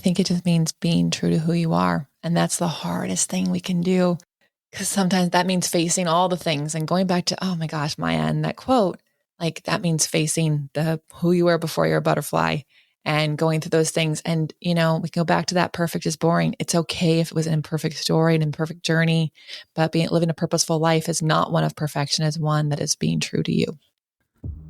think it just means being true to who you are. And that's the hardest thing we can do. Because sometimes that means facing all the things and going back to, oh my gosh, Maya, and that quote, like that means facing the who you were before you're a butterfly and going through those things. And, we can go back to that perfect is boring. It's okay if it was an imperfect story, an imperfect journey, but living a purposeful life is not one of perfection, is one that is being true to you.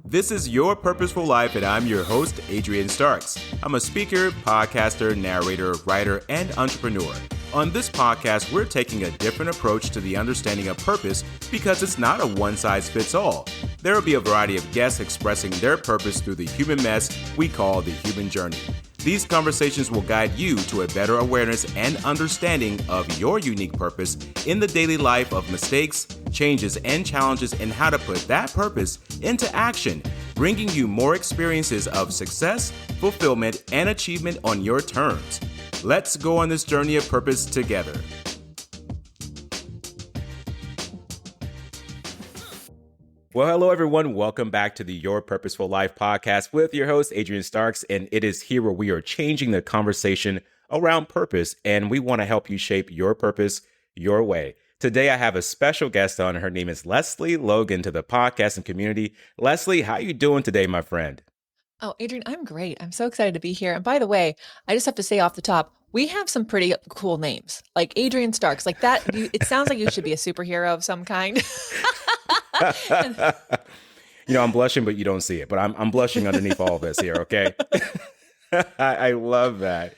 This is Your Purposeful Life, and I'm your host, Adrian Starks. I'm a speaker, podcaster, narrator, writer, and entrepreneur. On this podcast, we're taking a different approach to the understanding of purpose because it's not a one-size-fits-all. There will be a variety of guests expressing their purpose through the human mess we call the human journey. These conversations will guide you to a better awareness and understanding of your unique purpose in the daily life of mistakes, changes, and challenges, and how to put that purpose into action, bringing you more experiences of success, fulfillment, and achievement on your terms. Let's go on this journey of purpose together. Well, hello, everyone. Welcome back to the Your Purposeful Life podcast with your host, Adrian Starks. And it is here where we are changing the conversation around purpose, and we want to help you shape your purpose your way. Today, I have a special guest on. Her name is Lesley Logan to the podcast and community. Lesley, how are you doing today, my friend? Oh, Adrian, I'm great. I'm so excited to be here. And by the way, I just have to say off the top, we have some pretty cool names, like Adrian Starks, like that. It sounds like you should be a superhero of some kind. I'm blushing, but you don't see it. But I'm blushing underneath all of this here, okay? I love that.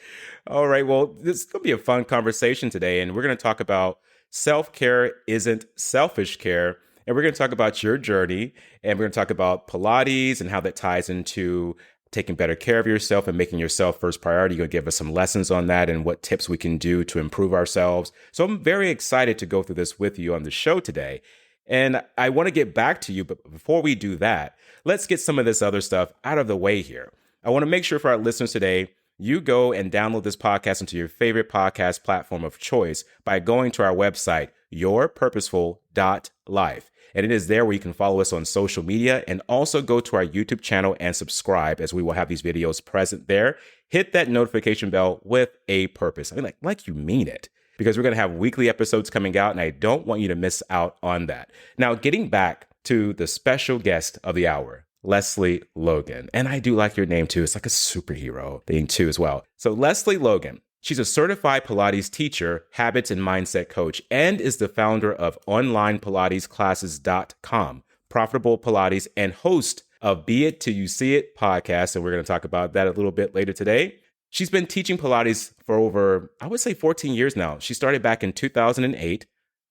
All right, well, this is going to be a fun conversation today, and we're going to talk about self-care isn't selfish care. And we're going to talk about your journey, and we're going to talk about Pilates and how that ties into taking better care of yourself and making yourself first priority. You're going to give us some lessons on that and what tips we can do to improve ourselves. So I'm very excited to go through this with you on the show today. And I want to get back to you, but before we do that, let's get some of this other stuff out of the way here. I want to make sure for our listeners today, you go and download this podcast into your favorite podcast platform of choice by going to our website, yourpurposeful.life. And it is there where you can follow us on social media and also go to our YouTube channel and subscribe, as we will have these videos present there. Hit that notification bell with a purpose. I mean, like you mean it, because we're going to have weekly episodes coming out, and I don't want you to miss out on that. Now, getting back to the special guest of the hour, Lesley Logan. And I do like your name too. It's like a superhero thing too as well. So Lesley Logan, she's a certified Pilates teacher, habits and mindset coach, and is the founder of onlinepilatesclasses.com, Profitable Pilates, and host of Be It Till You See It podcast. And we're going to talk about that a little bit later today. She's been teaching Pilates for over, I would say 14 years now. She started back in 2008.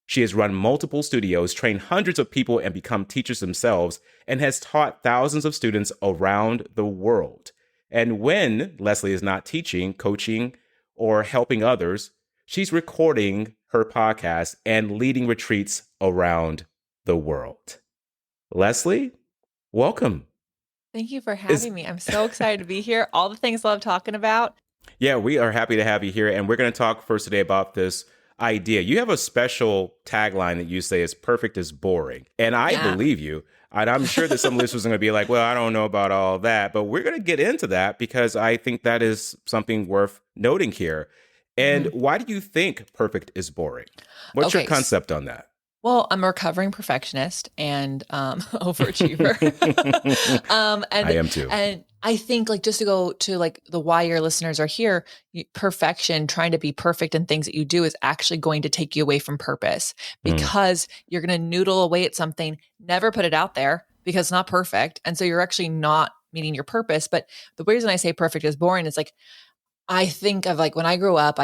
She has run multiple studios, trained hundreds of people, and become teachers themselves, and has taught thousands of students around the world. And when Lesley is not teaching, coaching, or helping others, she's recording her podcast and leading retreats around the world. Lesley, welcome. Thank you for having me. I'm so excited to be here. All the things I love talking about. Yeah, we are happy to have you here. And we're going to talk first today about this idea. You have a special tagline that you say is perfect is boring. And I believe you. And I'm sure that some listeners are going to be like, well, I don't know about all that. But we're going to get into that because I think that is something worth noting here. And why do you think perfect is boring? What's your concept on that? Well, I'm a recovering perfectionist and overachiever. I am too. And I think just to go to the why your listeners are here, perfection, trying to be perfect in things that you do is actually going to take you away from purpose because you're going to noodle away at something, never put it out there because it's not perfect. And so you're actually not meeting your purpose. But the reason I say perfect is boring is I think of when I grew up,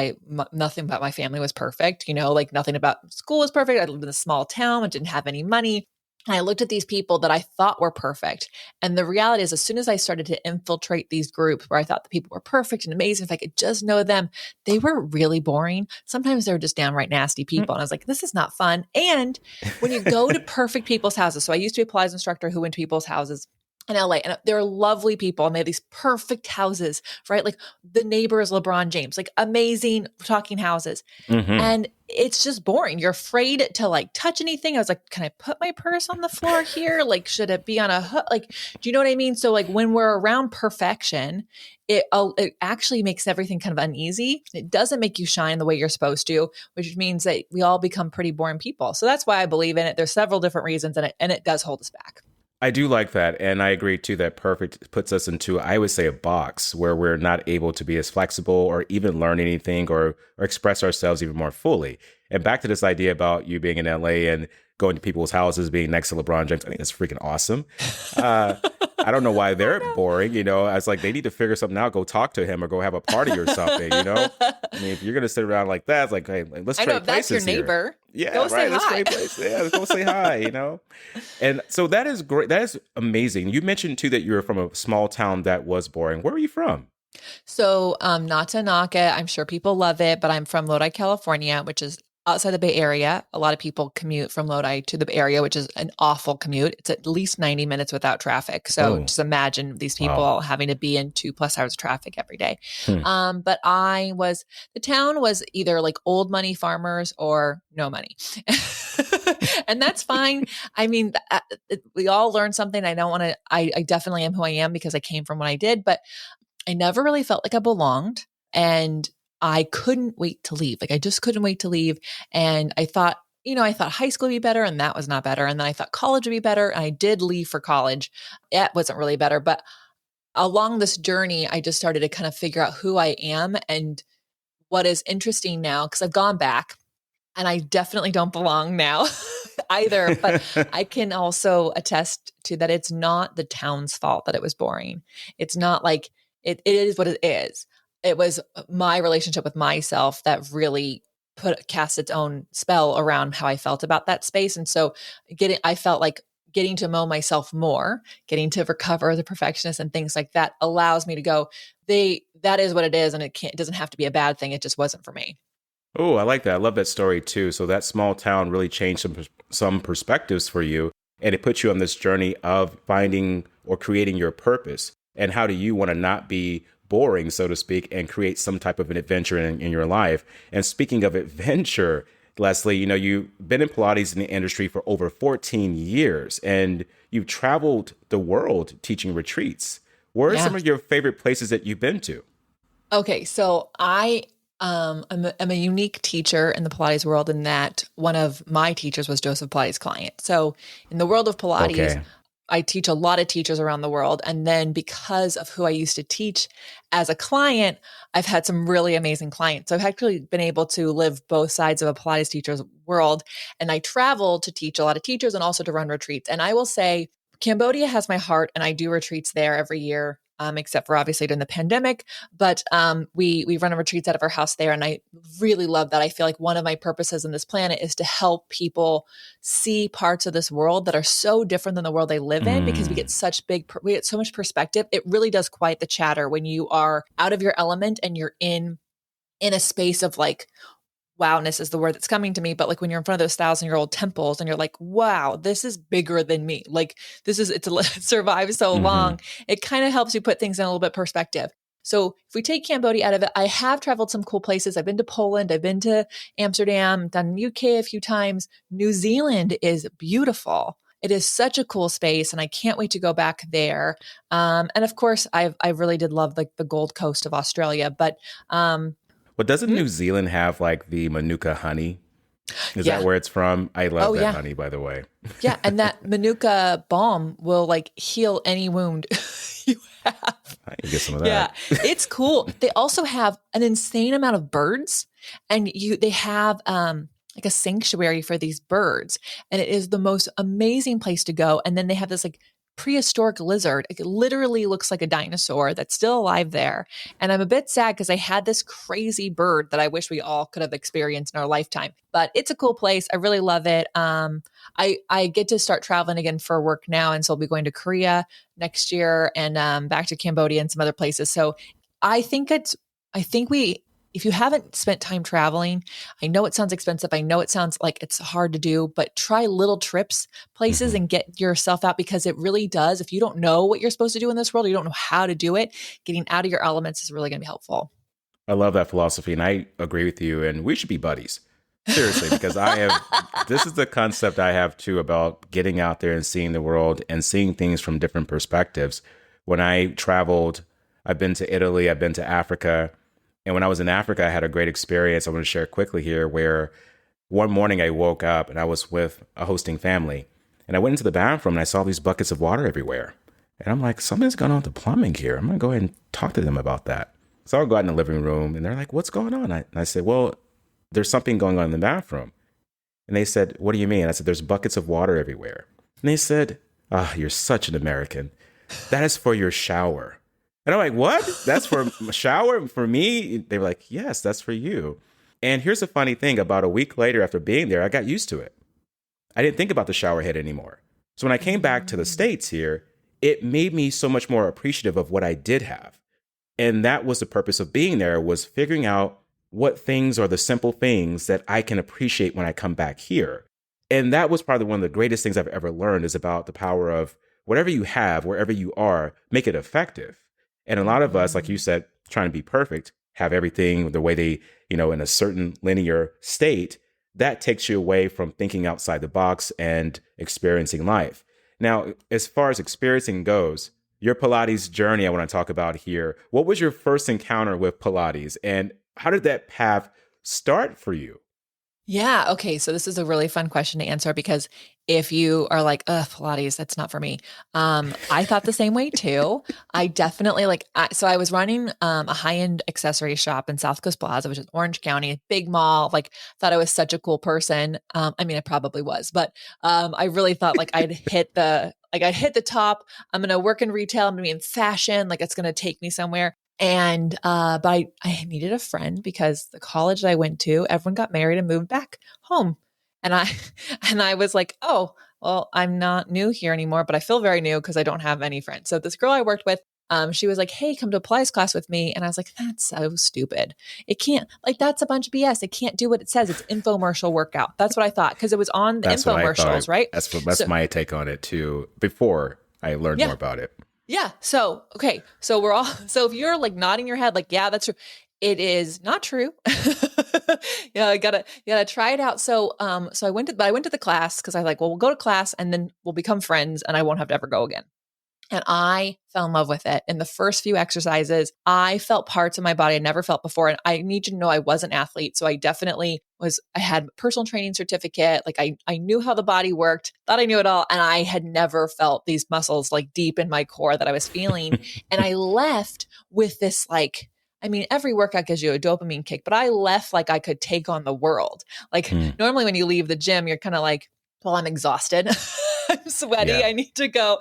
nothing about my family was perfect, nothing about school was perfect. I lived in a small town. I didn't have any money. And I looked at these people that I thought were perfect. And the reality is, as soon as I started to infiltrate these groups where I thought the people were perfect and amazing, if I could just know them, they were really boring. Sometimes they were just downright nasty people. And I was like, this is not fun. And when you go to perfect people's houses, so I used to be a Pilates instructor who went to people's houses. in LA, and they're lovely people and they have these perfect houses, right? Like the neighbor is LeBron James, like amazing talking houses. Mm-hmm. And it's just boring. You're afraid to like touch anything. I was like, can I put my purse on the floor here? Like, should it be on a hook? Like, do you know what I mean? So like when we're around perfection, it actually makes everything kind of uneasy. It doesn't make you shine the way you're supposed to, which means that we all become pretty boring people. So that's why I believe in it. There's several different reasons, and it does hold us back. I do like that. And I agree too that perfect puts us into, I would say, a box where we're not able to be as flexible or even learn anything or express ourselves even more fully. And back to this idea about you being in LA and going to people's houses, being next to LeBron James. I think that's freaking awesome. I don't know why they're boring. You know, I was like, they need to figure something out. Go talk to him or go have a party or something. You know, I mean, if you're gonna sit around like that, it's like, hey, let's trade places. That's your neighbor. Here. Yeah, go right. Say let's hi. trade places. Yeah, let's go say hi. You know, and so that is great. That is amazing. You mentioned too that you're from a small town that was boring. Where are you from? So, not to knock it, I'm sure people love it, but I'm from Lodi, California, which is outside the Bay Area. A lot of people commute from Lodi to the Bay Area, which is an awful commute. It's at least 90 minutes without traffic. So Oh, just imagine these wow. people having to be in 2+ hours of traffic every day. Hmm. But the town was either like old money farmers or no money. And that's fine. I mean, we all learn something. I definitely am who I am because I came from what I did, but I never really felt like I belonged, and I couldn't wait to leave. Like I just couldn't wait to leave. And I thought high school would be better, and that was not better. And then I thought college would be better. And I did leave for college. It wasn't really better. But along this journey, I just started to kind of figure out who I am and what is interesting now, because I've gone back and I definitely don't belong now either. But I can also attest to that it's not the town's fault that it was boring. It's not like it is what it is. It was my relationship with myself that really cast its own spell around how I felt about that space. And so I felt like getting to know myself more, getting to recover the perfectionist and things like that allows me to go, that is what it is. And it doesn't have to be a bad thing. It just wasn't for me. Oh, I like that. I love that story too. So that small town really changed some perspectives for you, and it put you on this journey of finding or creating your purpose. And how do you want to not be boring, so to speak, and create some type of an adventure in your life? And speaking of adventure, Lesley, you've been in Pilates in the industry for over 14 years, and you've traveled the world teaching retreats. Where are some of your favorite places that you've been to? Okay, so I'm a unique teacher in the Pilates world in that one of my teachers was Joseph Pilates' client. So in the world of Pilates, Okay. I teach a lot of teachers around the world. And then because of who I used to teach as a client, I've had some really amazing clients. So I've actually been able to live both sides of a Pilates teacher's world. And I travel to teach a lot of teachers and also to run retreats. And I will say Cambodia has my heart, and I do retreats there every year. Except for obviously during the pandemic, but we run a retreats out of our house there, and I really love that. I feel like one of my purposes on this planet is to help people see parts of this world that are so different than the world they live in, because we get so much perspective. It really does quiet the chatter when you are out of your element and you're in a space of like, wowness is the word that's coming to me, but like when you're in front of those 1,000-year-old temples and you're like, wow, this is bigger than me. Like it's survived so Mm-hmm. long. It kind of helps you put things in a little bit perspective. So if we take Cambodia out of it, I have traveled some cool places. I've been to Poland, I've been to Amsterdam, done UK a few times. New Zealand is beautiful. It is such a cool space, and I can't wait to go back there. And of course, I really did love like the Gold Coast of Australia, but But doesn't New Zealand have like the Manuka honey? Is that yeah. where it's from? I love Oh that yeah. honey, by the way. Yeah, and that Manuka balm will like heal any wound you have. I can get some of Yeah, that. it's cool. They also have an insane amount of birds, and they have like a sanctuary for these birds, and it is the most amazing place to go. And then they have this like prehistoric lizard. It literally looks like a dinosaur that's still alive there. And I'm a bit sad because I had this crazy bird that I wish we all could have experienced in our lifetime. But it's a cool place. I really love it. I get to start traveling again for work now, and so I'll be going to Korea next year and back to Cambodia and some other places. So I think if you haven't spent time traveling, I know it sounds expensive. I know it sounds like it's hard to do, but try little trips, places, and get yourself out, because it really does. If you don't know what you're supposed to do in this world, you don't know how to do it, getting out of your elements is really going to be helpful. I love that philosophy, and I agree with you. And we should be buddies, seriously, because this is the concept I have too about getting out there and seeing the world and seeing things from different perspectives. When I traveled, I've been to Italy, I've been to Africa. And when I was in Africa, I had a great experience I want to share quickly here, where one morning I woke up and I was with a hosting family, and I went into the bathroom and I saw these buckets of water everywhere. And I'm like, something's going on with the plumbing here. I'm going to go ahead and talk to them about that. So I'll go out in the living room and they're like, what's going on? And I said, well, there's something going on in the bathroom. And they said, what do you mean? I said, there's buckets of water everywhere. And they said, you're such an American. That is for your shower. And I'm like, what? That's for a shower for me? They were like, yes, that's for you. And here's the funny thing. About a week later after being there, I got used to it. I didn't think about the shower head anymore. So when I came back to the States here, it made me so much more appreciative of what I did have. And that was the purpose of being there, was figuring out what things are the simple things that I can appreciate when I come back here. And that was probably one of the greatest things I've ever learned, is about the power of whatever you have, wherever you are, make it effective. And a lot of us, like you said, trying to be perfect, have everything the way they, in a certain linear state, that takes you away from thinking outside the box and experiencing life. Now, as far as experiencing goes, your Pilates journey I want to talk about here. What was your first encounter with Pilates, and how did that path start for you? Yeah. Okay. So this is a really fun question to answer, because if you are like, Pilates, that's not for me. I thought the same way too. I definitely so I was running a high-end accessory shop in South Coast Plaza, which is Orange County, a big mall. Thought I was such a cool person. I mean, I probably was, but I really thought I'd hit the top. I'm going to work in retail. I'm going to be in fashion. It's going to take me somewhere. And, but I needed a friend, because the college that I went to, everyone got married and moved back home. And I was like, oh, well, I'm not new here anymore, but I feel very new because I don't have any friends. So this girl I worked with, she was like, hey, come to a Pilates class with me. And I was like, that's so stupid. It can't, that's a bunch of BS. It can't do what it says. It's infomercial workout. That's what I thought, because it was on the infomercials, right? That's my take on it too, before I learned more about it. Yeah. So, okay. So so if you're nodding your head, yeah, that's true. It is not true. Yeah. I gotta try it out. So I went to the class, because I well, we'll go to class and then we'll become friends and I won't have to ever go again. And I fell in love with it. In the first few exercises, I felt parts of my body I never felt before. And I need you to know I was an athlete. So I definitely I had a personal training certificate. I knew how the body worked, thought I knew it all. And I had never felt these muscles deep in my core that I was feeling. And I left with this every workout gives you a dopamine kick, but I left I could take on the world. Normally when you leave the gym, you're kind of well, I'm exhausted. I'm sweaty. Yeah. I need to go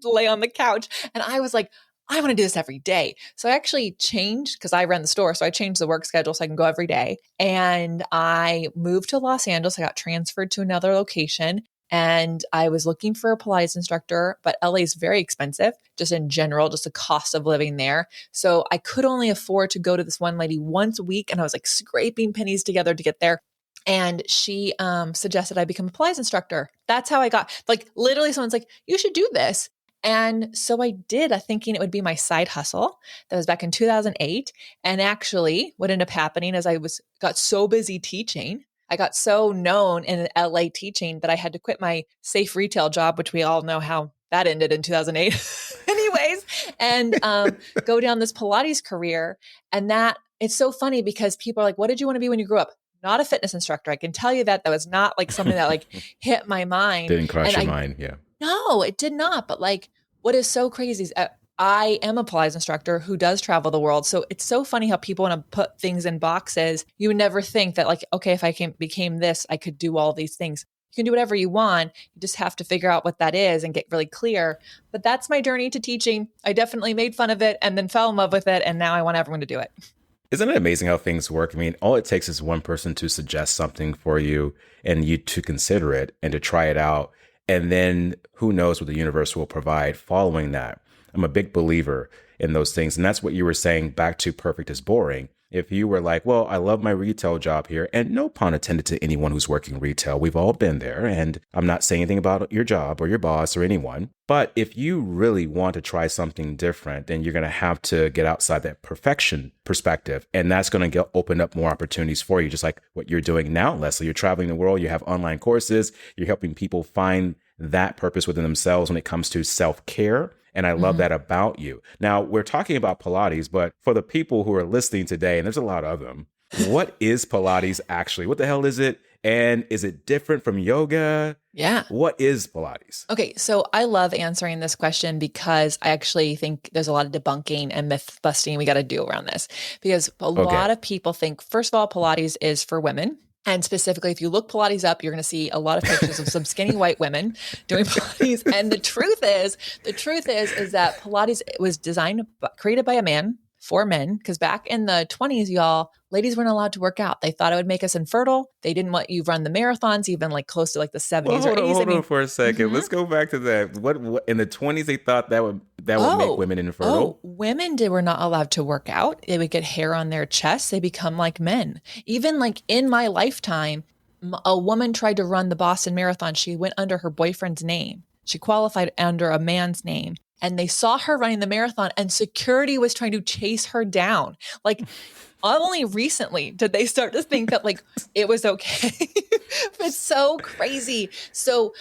lay on the couch. And I was like, I want to do this every day. So I actually changed, because I ran the store. So I changed the work schedule so I can go every day. And I moved to Los Angeles. I got transferred to another location. And I was looking for a Pilates instructor, but LA is very expensive, just in general, just the cost of living there. So I could only afford to go to this one lady once a week. And I was scraping pennies together to get there. And she suggested I become a Pilates instructor. That's how I got, literally someone's like, you should do this. And so I did, thinking it would be my side hustle. That was back in 2008. And actually what ended up happening is got so busy teaching. I got so known in LA teaching that I had to quit my safe retail job, which we all know how that ended in 2008 anyways, and go down this Pilates career. And it's so funny, because people are like, what did you want to be when you grew up? Not a fitness instructor. I can tell you that was not something that hit my mind. Didn't cross your mind. Yeah. No, it did not. But what is so crazy is I am a Pilates instructor who does travel the world. So it's so funny how people want to put things in boxes. You would never think that okay, if I became this, I could do all these things. You can do whatever you want. You just have to figure out what that is and get really clear. But that's my journey to teaching. I definitely made fun of it and then fell in love with it. And now I want everyone to do it. Isn't it amazing how things work? I mean, all it takes is one person to suggest something for you and you to consider it and to try it out. And then who knows what the universe will provide following that. I'm a big believer in those things. And that's what you were saying back to perfect is boring. If you were like, well, I love my retail job here, and no pun intended to anyone who's working retail, we've all been there. And I'm not saying anything about your job or your boss or anyone. But if you really want to try something different, then you're going to have to get outside that perfection perspective. And that's going to open up more opportunities for you, just like what you're doing now, Lesley. You're traveling the world, you have online courses, you're helping people find that purpose within themselves when it comes to self-care. And I love that about you. Now, we're talking about Pilates, but for the people who are listening today, and there's a lot of them, what is Pilates actually? What the hell is it? And is it different from yoga? Yeah. What is Pilates? Okay. So I love answering this question because I actually think there's a lot of debunking and myth busting we got to do around this, because a lot of people think, first of all, Pilates is for women. And specifically, if you look Pilates up, you're going to see a lot of pictures of some skinny white women doing Pilates. And the truth is that Pilates was created by a man for men. Because back in the 20s, y'all, ladies weren't allowed to work out. They thought it would make us infertile. They didn't want you run the marathons, even like close to like the 70s or 80s. Hold on for a second. Let's go back to that. What in the 20s they thought that would make women infertile? Women were not allowed to work out. They would get hair on their chests. They become like men. Even like in my lifetime, a woman tried to run the Boston Marathon. She went under her boyfriend's name. She qualified under a man's name. And they saw her running the marathon, and security was trying to chase her down. Like, only recently did they start to think that like it was okay. It's so crazy. So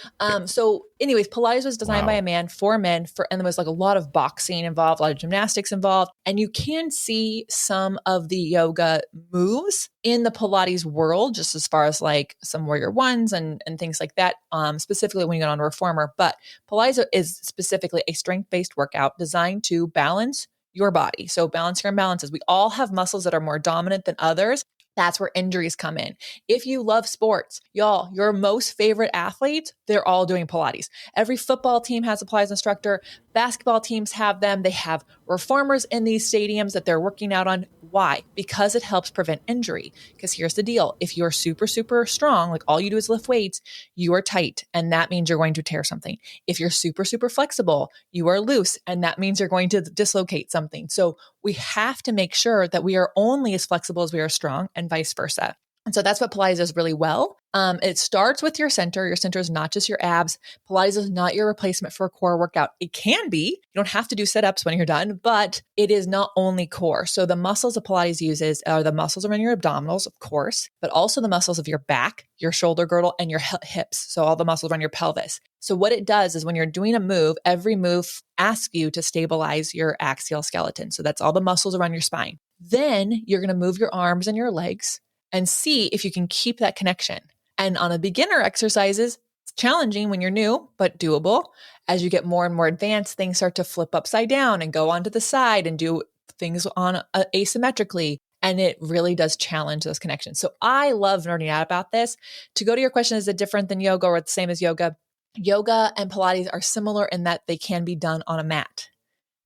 anyways, Pilates was designed by a man for men, and there was like a lot of boxing involved, a lot of gymnastics involved. And you can see some of the yoga moves in the Pilates world, just as far as like some warrior ones and things like that, specifically when you get on a reformer. But Pilates is specifically a strength-based workout designed to balance your body. So balance your imbalances. We all have muscles that are more dominant than others. That's where injuries come in. If you love sports, y'all, your most favorite athletes, they're all doing Pilates. Every football team has a Pilates instructor. Basketball teams have them. They have reformers in these stadiums that they're working out on. Why? Because it helps prevent injury. Because here's the deal. If you're super, super strong, like all you do is lift weights, you are tight. And that means you're going to tear something. If you're super, super flexible, you are loose. And that means you're going to dislocate something. So we have to make sure that we are only as flexible as we are strong, and vice versa. And so that's what Pilates does really well. It starts with your center. Your center is not just your abs. Pilates is not your replacement for a core workout. It can be. You don't have to do sit-ups when you're done, but it is not only core. So the muscles that Pilates uses are the muscles around your abdominals, of course, but also the muscles of your back, your shoulder girdle, and your hips. So all the muscles around your pelvis. So what it does is when you're doing a move, every move asks you to stabilize your axial skeleton. So that's all the muscles around your spine. Then you're going to move your arms and your legs and see if you can keep that connection. And on a beginner exercises, it's challenging when you're new, but doable. As you get more and more advanced, things start to flip upside down and go onto the side and do things on asymmetrically. And it really does challenge those connections. So I love nerding out about this. To go to your question, is it different than yoga or the same as yoga? Yoga and Pilates are similar in that they can be done on a mat.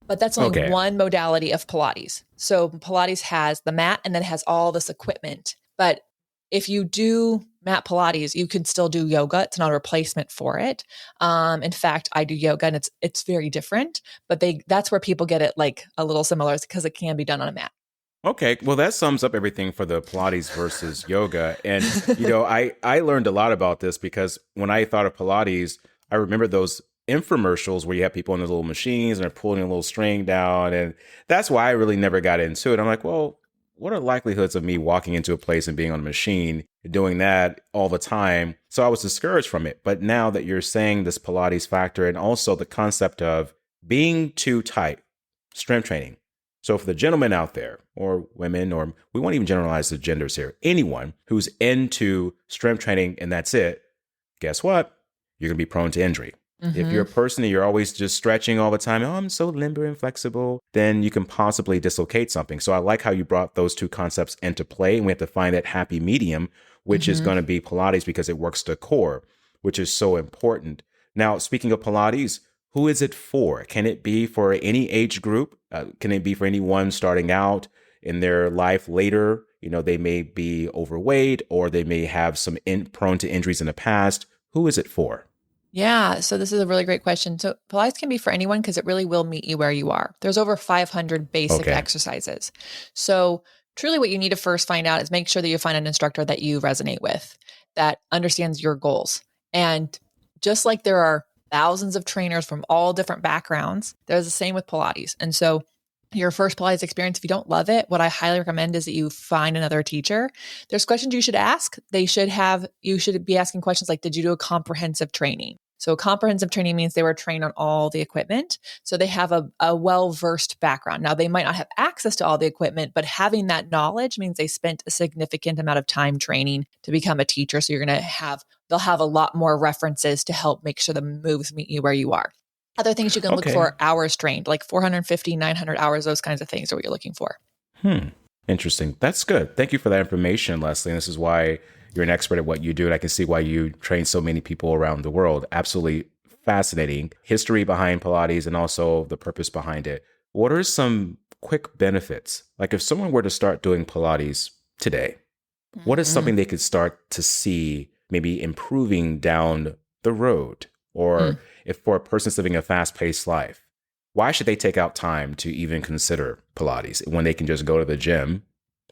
But that's only one modality of Pilates. So Pilates has the mat and then has all this equipment. But if you do mat Pilates, you can still do yoga. It's not a replacement for it. In fact, I do yoga and it's very different, but that's where people get it like a little similar because it can be done on a mat. Okay. Well, that sums up everything for the Pilates versus yoga. And, I learned a lot about this because when I thought of Pilates, I remember those infomercials where you have people on the little machines and they're pulling a little string down. And that's why I really never got into it. I'm like, well, what are the likelihoods of me walking into a place and being on a machine, doing that all the time? So I was discouraged from it. But now that you're saying this Pilates factor and also the concept of being too tight, strength training. So for the gentlemen out there or women, or we won't even generalize the genders here, anyone who's into strength training and that's it, guess what? You're going to be prone to injury. Mm-hmm. If you're a person and you're always just stretching all the time, I'm so limber and flexible, then you can possibly dislocate something. So I like how you brought those two concepts into play. And we have to find that happy medium, which is going to be Pilates because it works the core, which is so important. Now, speaking of Pilates, who is it for? Can it be for any age group? Can it be for anyone starting out in their life later? They may be overweight or they may have some prone to injuries in the past. Who is it for? Yeah, so this is a really great question. So Pilates can be for anyone because it really will meet you where you are. There's over 500 basic Okay. exercises. So truly what you need to first find out is make sure that you find an instructor that you resonate with, that understands your goals. And just like there are thousands of trainers from all different backgrounds, there's the same with Pilates. And so your first Pilates experience, if you don't love it, what I highly recommend is that you find another teacher. There's questions you should ask. You should be asking questions like, did you do a comprehensive training? So comprehensive training means they were trained on all the equipment. So they have a well-versed background. Now they might not have access to all the equipment, but having that knowledge means they spent a significant amount of time training to become a teacher. So they'll have a lot more references to help make sure the moves meet you where you are. Other things you can look Okay. for, hours trained, like 450, 900 hours, those kinds of things are what you're looking for. Interesting. That's good. Thank you for that information, Lesley. And this is why you're an expert at what you do. And I can see why you train so many people around the world. Absolutely fascinating history behind Pilates and also the purpose behind it. What are some quick benefits? Like if someone were to start doing Pilates today, what is Mm-hmm. something they could start to see maybe improving down the road? Or if for a person's living a fast paced life, why should they take out time to even consider Pilates when they can just go to the gym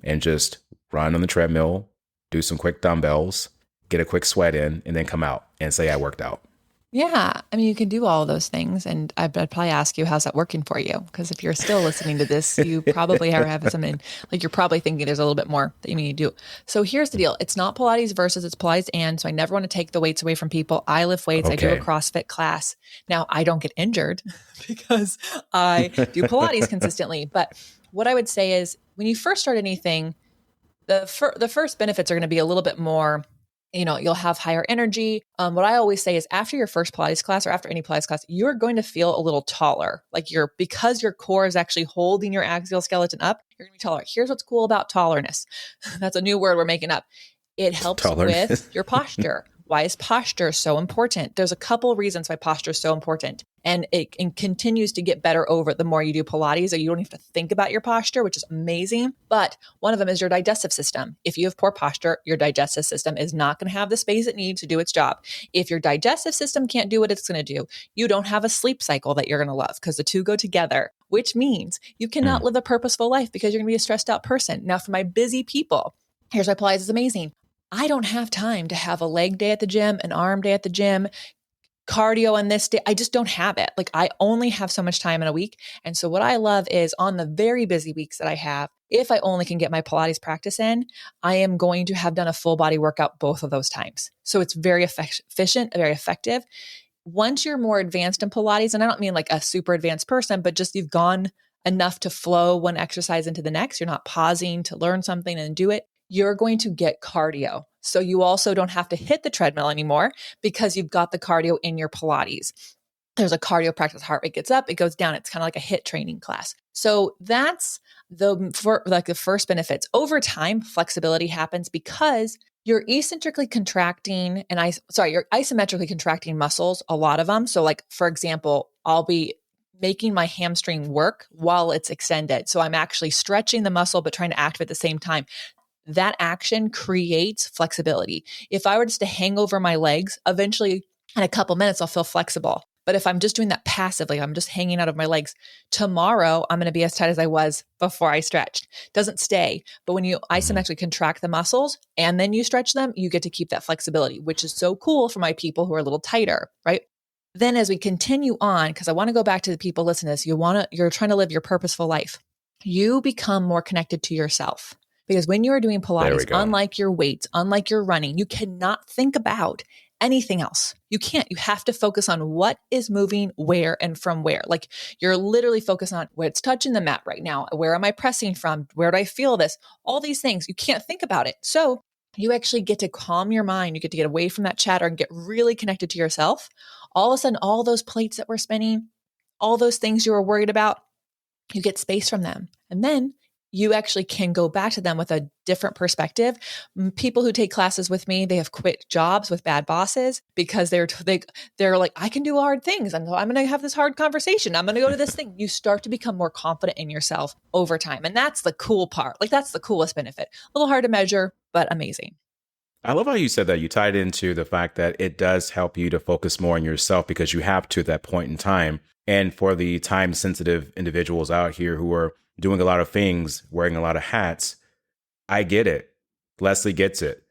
and just run on the treadmill, do some quick dumbbells, get a quick sweat in, and then come out and say, I worked out? Yeah. I mean, you can do all of those things. And I'd probably ask you, how's that working for you? Because if you're still listening to this, you probably have something like you're probably thinking there's a little bit more that you need to do. So here's the deal. It's not Pilates versus it's Pilates and. So I never want to take the weights away from people. I lift weights. I do a Okay. CrossFit class. Now I don't get injured because I do Pilates consistently. But what I would say is when you first start anything, the first benefits are going to be a little bit more, you'll have higher energy. What I always say is after your first Pilates class or after any Pilates class, you're going to feel a little taller. Because your core is actually holding your axial skeleton up, you're going to be taller. Here's what's cool about tallerness. That's a new word we're making up. It helps with Tolerness. your posture. Why is posture so important? There's a couple reasons why posture is so important. And it continues to get better over the more you do Pilates, or you don't have to think about your posture, which is amazing. But one of them is your digestive system. If you have poor posture, your digestive system is not going to have the space it needs to do its job. If your digestive system can't do what it's going to do, you don't have a sleep cycle that you're going to love because the two go together, which means you cannot live a purposeful life because you're going to be a stressed out person. Now, for my busy people, here's why Pilates is amazing. I don't have time to have a leg day at the gym, an arm day at the gym, cardio on this day. I just don't have it. Like I only have so much time in a week. And so what I love is on the very busy weeks that I have, if I only can get my Pilates practice in, I am going to have done a full body workout both of those times. So it's very efficient, very effective. Once you're more advanced in Pilates, and I don't mean like a super advanced person, but just you've gone enough to flow one exercise into the next, you're not pausing to learn something and do it, you're going to get cardio. So you also don't have to hit the treadmill anymore because you've got the cardio in your Pilates. There's a cardio practice, heart rate gets up, it goes down. It's kind of like a HIIT training class. So that's the first benefits. Over time, flexibility happens because you're eccentrically contracting you're isometrically contracting muscles, a lot of them. So like, for example, I'll be making my hamstring work while it's extended. So I'm actually stretching the muscle, but trying to activate at the same time. That action creates flexibility. If I were just to hang over my legs, eventually in a couple minutes, I'll feel flexible. But if I'm just doing that passively, I'm just hanging out of my legs, tomorrow I'm going to be as tight as I was before I stretched. Doesn't stay. But when you isometrically contract the muscles and then you stretch them, you get to keep that flexibility, which is so cool for my people who are a little tighter, right? Then as we continue on, because I want to go back to the people listening to this, you're trying to live your purposeful life. You become more connected to yourself. Because when you are doing There Pilates, we go. unlike your weights, unlike your running, you cannot think about anything else. You can't. You have to focus on what is moving where and from where. Like you're literally focused on what's touching the mat right now. Where am I pressing from? Where do I feel this? All these things. You can't think about it. So you actually get to calm your mind. You get to get away from that chatter and get really connected to yourself. All of a sudden, all those plates that we're spinning, all those things you were worried about, you get space from them. And then you actually can go back to them with a different perspective. People who take classes with me, they have quit jobs with bad bosses because they're like, I can do hard things. And so I'm going to have this hard conversation. I'm going to go to this thing. You start to become more confident in yourself over time. And that's the cool part. Like that's the coolest benefit. A little hard to measure, but amazing. I love how you said that. You tied into the fact that it does help you to focus more on yourself because you have to at that point in time. And for the time sensitive individuals out here who are doing a lot of things, wearing a lot of hats, I get it. Lesley gets it.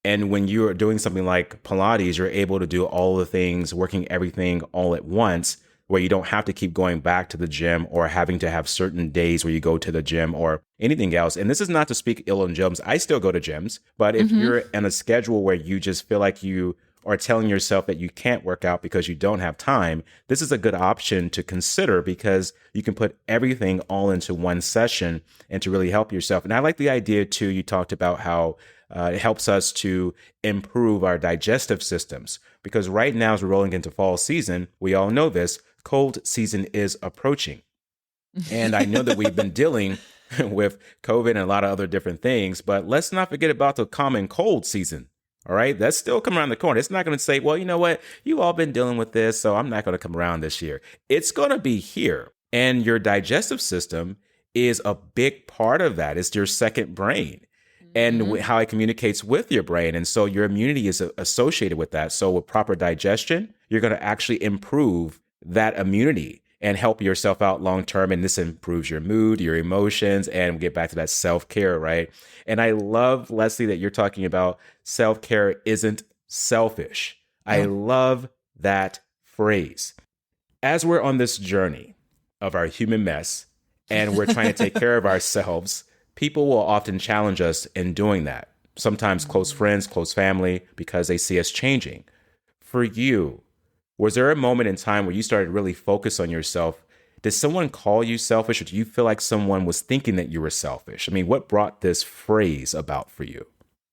And when you are doing something like Pilates, you're able to do all the things, working everything all at once, where you don't have to keep going back to the gym or having to have certain days where you go to the gym or anything else. And this is not to speak ill on gyms. I still go to gyms. But if Mm-hmm. you're in a schedule where you just feel like you are telling yourself that you can't work out because you don't have time, this is a good option to consider because you can put everything all into one session and to really help yourself. And I like the idea too. You talked about how it helps us to improve our digestive systems because right now, as we're rolling into fall season, we all know this, cold season is approaching. And I know that we've been dealing with COVID and a lot of other different things, but let's not forget about the common cold season. All right. That's still coming around the corner. It's not going to say, well, you know what? You all been dealing with this, so I'm not going to come around this year. It's going to be here. And your digestive system is a big part of that. It's your second brain and Mm-hmm. how it communicates with your brain. And so your immunity is associated with that. So with proper digestion, you're going to actually improve that immunity and help yourself out long term. And this improves your mood, your emotions, and we get back to that self-care, right? And I love, Lesley, that you're talking about self-care isn't selfish. I No. love that phrase. As we're on this journey of our human mess and we're trying to take care of ourselves, people will often challenge us in doing that. Sometimes close friends, close family, because they see us changing. For you, was there a moment in time where you started to really focus on yourself? Did someone call you selfish, or do you feel like someone was thinking that you were selfish? I mean, what brought this phrase about for you?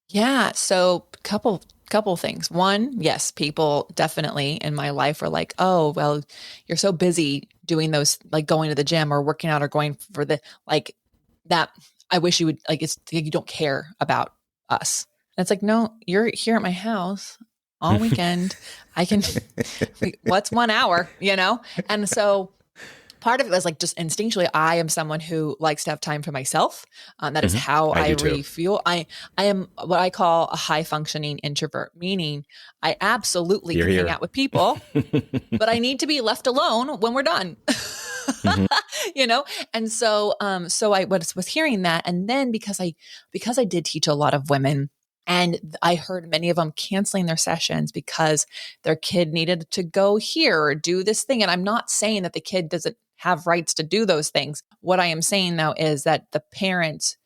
Yeah. So couple things. One, yes, people definitely in my life are like, oh, well, you're so busy doing those, like going to the gym or working out or going for the like that. I wish you would like it's like you don't care about us. And it's like, no, you're here at my house all weekend. I can what's 1 hour, you know? And so part of it was like just instinctually, I am someone who likes to have time for myself. That is Hmm. how I I do too. refuel. I am what I call a high functioning introvert, meaning I absolutely You're can hang here. out with people, but I need to be left alone when we're done. Hmm. you know? And so so I was hearing that. And then because I did teach a lot of women and I heard many of them canceling their sessions because their kid needed to go here or do this thing. And I'm not saying that the kid doesn't have rights to do those things. What I am saying now is that the parent's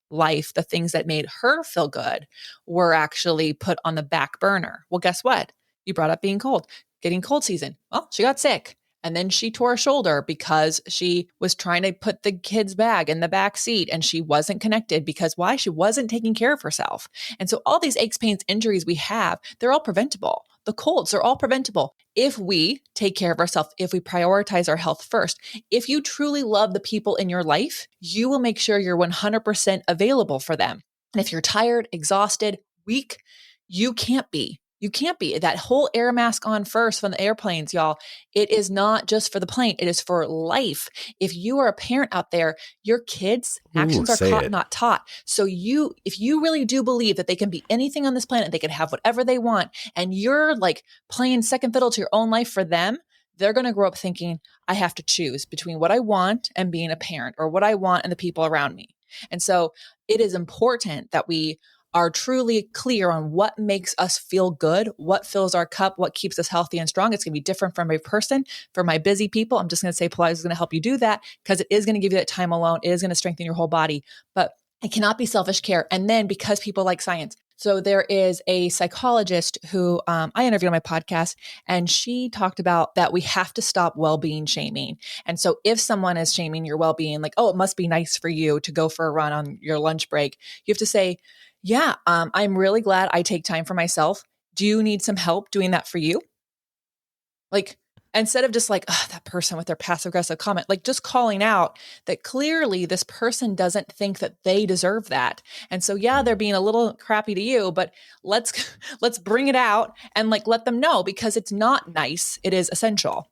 life, the things that made her feel good, were actually put on the back burner. Well, guess what? You brought up being cold, getting cold season. Well, she got sick. And then she tore a shoulder because she was trying to put the kid's bag in the back seat and she wasn't connected because why? She wasn't taking care of herself. And so all these aches, pains, injuries we have, they're all preventable. The colds are all preventable if we take care of ourselves, if we prioritize our health first. If you truly love the people in your life, you will make sure you're 100% available for them. And if you're tired, exhausted, weak, you can't be. You can't be. That whole air mask on first from the airplanes, y'all. It is not just for the plane, it is for life. If you are a parent out there, your kids' Ooh, actions are say caught, it. not taught. So if you really do believe that they can be anything on this planet, they can have whatever they want, and you're like playing second fiddle to your own life for them, they're going to grow up thinking, I have to choose between what I want and being a parent or what I want and the people around me. And so it is important that we are truly clear on what makes us feel good, what fills our cup, what keeps us healthy and strong. It's going to be different from every person. For my busy people, I'm just going to say Pilates is going to help you do that because it is going to give you that time alone. It is going to strengthen your whole body, but it cannot be selfish care. And then because people like science. So there is a psychologist who I interviewed on my podcast, and she talked about that we have to stop well-being shaming. And so if someone is shaming your well-being, like, oh, it must be nice for you to go for a run on your lunch break, you have to say, yeah, I'm really glad I take time for myself. Do you need some help doing that for you? Like, instead of just like, oh, that person with their passive aggressive comment, like just calling out that clearly this person doesn't think that they deserve that. And so, yeah, they're being a little crappy to you, but let's, let's bring it out and like, let them know because it's not nice. It is essential.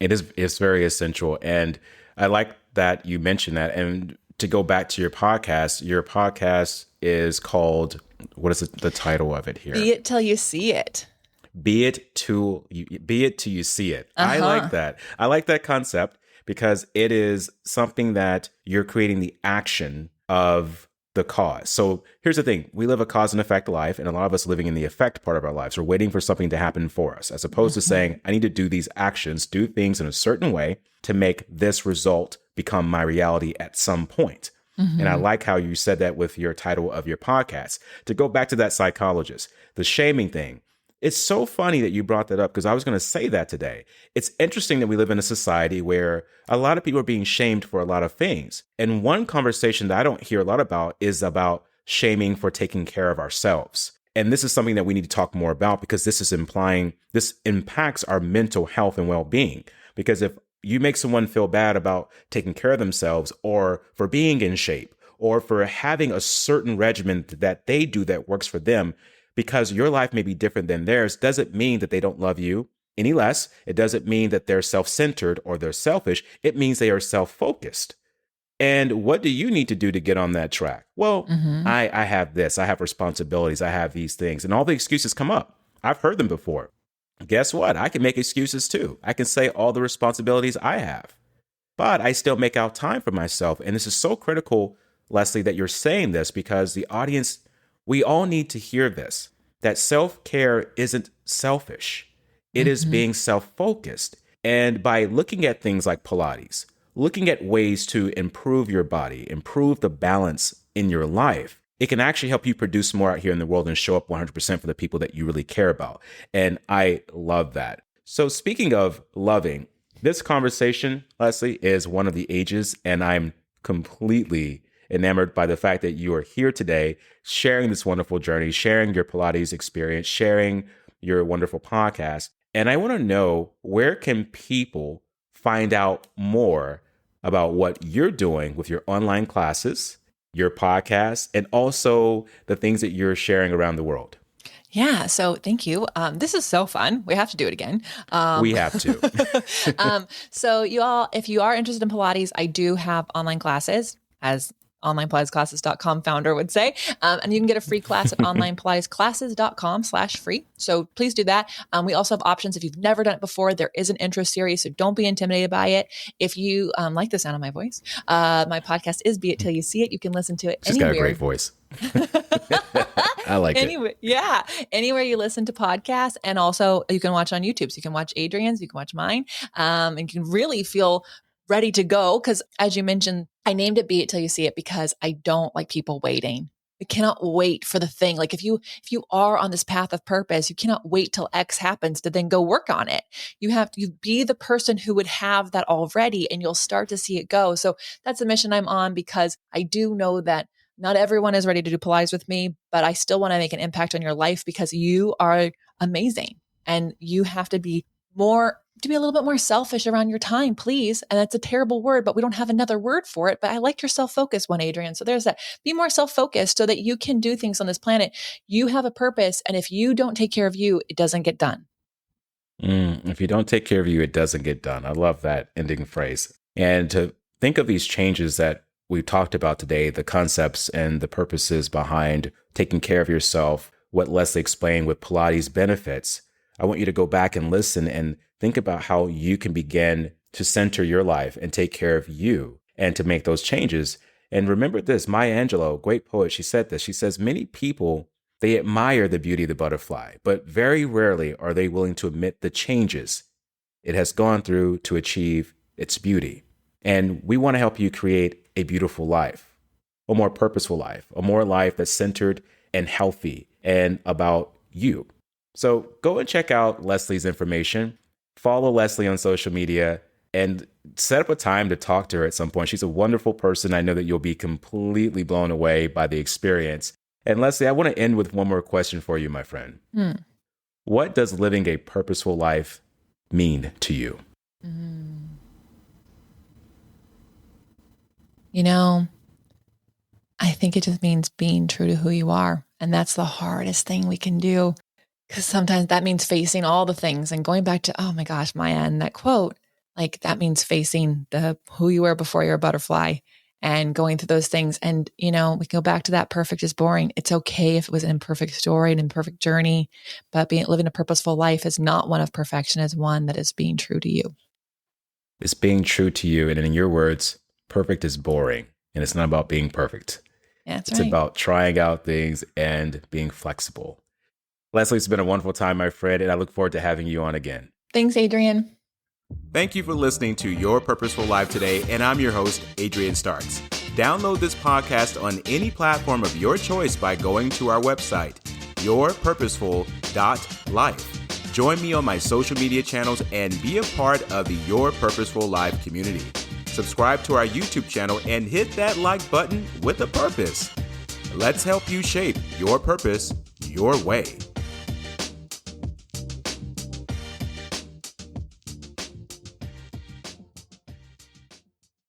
It's very essential. And I like that you mentioned that. And to go back to your podcast is called, what is the title of it here? Be it till you see it. Be it till you see it. I Uh-huh. like that. I like that concept because it is something that you're creating the action of the cause. So here's the thing. We live a cause and effect life, and a lot of us living in the effect part of our lives. We're waiting for something to happen for us, as opposed to saying, I need to do these actions, do things in a certain way to make this result become my reality at some point. And I like how you said that with your title of your podcast. To go back to that psychologist, the shaming thing. It's so funny that you brought that up because I was going to say that today. It's interesting that we live in a society where a lot of people are being shamed for a lot of things. And one conversation that I don't hear a lot about is about shaming for taking care of ourselves. And this is something that we need to talk more about because this impacts our mental health and well-being. Because if you make someone feel bad about taking care of themselves or for being in shape or for having a certain regimen that they do that works for them, because your life may be different than theirs, doesn't mean that they don't love you any less. It doesn't mean that they're self-centered or they're selfish. It means they are self-focused. And what do you need to do to get on that track? Well, I have this, I have responsibilities, I have these things, and all the excuses come up. I've heard them before. Guess what? I can make excuses too. I can say all the responsibilities I have, but I still make out time for myself. And this is so critical, Lesley, that you're saying this because the audience, we all need to hear this, that self-care isn't selfish. It is being self-focused. And by looking at things like Pilates, looking at ways to improve your body, improve the balance in your life, it can actually help you produce more out here in the world and show up 100% for the people that you really care about. And I love that. So speaking of loving, this conversation, Lesley, is one of the ages, and I'm completely enamored by the fact that you are here today, sharing this wonderful journey, sharing your Pilates experience, sharing your wonderful podcast. And I want to know, where can people find out more about what you're doing with your online classes, your podcast, and also the things that you're sharing around the world? Yeah. So thank you. This is so fun. We have to do it again. We have to. So you all, if you are interested in Pilates, I do have online classes, as onlinepilatesclasses.com founder would say. And you can get a free class at onlinepilatesclasses.com/free. So please do that. We also have options. If you've never done it before, there is an intro series, so don't be intimidated by it. If you like the sound of my voice, my podcast is Be It Till You See It. You can listen to it anywhere. She's got a great voice. I like it. Yeah. Anywhere you listen to podcasts, and also you can watch on YouTube. So you can watch Adrian's, you can watch mine, and you can really feel ready to go. Because as you mentioned, I named it Be It Till You See It because I don't like people waiting. I cannot wait for the thing. Like if you are on this path of purpose, you cannot wait till X happens to then go work on it. You have to be the person who would have that already, and you'll start to see it go. So that's the mission I'm on, because I do know that not everyone is ready to do Pilates with me, but I still want to make an impact on your life because you are amazing, and you have to be a little bit more selfish around your time, please. And that's a terrible word, but we don't have another word for it. But I like your self-focused one, Adrian. So there's that. Be more self-focused so that you can do things on this planet. You have a purpose. And if you don't take care of you, it doesn't get done. If you don't take care of you, it doesn't get done. I love that ending phrase. And to think of these changes that we talked about today, the concepts and the purposes behind taking care of yourself, what Lesley explained with Pilates benefits, I want you to go back and listen and think about how you can begin to center your life and take care of you and to make those changes. And remember this, Maya Angelou, great poet, she said this. She says, many people, they admire the beauty of the butterfly, but very rarely are they willing to admit the changes it has gone through to achieve its beauty. And we want to help you create a beautiful life, a more purposeful life, a more life that's centered and healthy and about you. So go and check out Lesley's information. Follow Lesley on social media and set up a time to talk to her at some point. She's a wonderful person. I know that you'll be completely blown away by the experience. And Lesley, I want to end with one more question for you, my friend. What does living a purposeful life mean to you? You know, I think it just means being true to who you are. And that's the hardest thing we can do. Because sometimes that means facing all the things and going back to, oh my gosh, Maya, and that quote, like that means facing who you were before you're a butterfly. and going through those things. And, we can go back to that perfect is boring. It's okay if it was an imperfect story, an imperfect journey, but living a purposeful life is not one of perfection, is one that is being true to you. It's being true to you. And in your words, perfect is boring. And it's not about being perfect. That's it's right. about trying out things and being flexible. Lesley, it's been a wonderful time, my friend, and I look forward to having you on again. Thanks, Adrian. Thank you for listening to Your Purposeful Life today, and I'm your host, Adrian Starks. Download this podcast on any platform of your choice by going to our website, yourpurposeful.life. Join me on my social media channels and be a part of the Your Purposeful Life community. Subscribe to our YouTube channel and hit that like button with a purpose. Let's help you shape your purpose your way.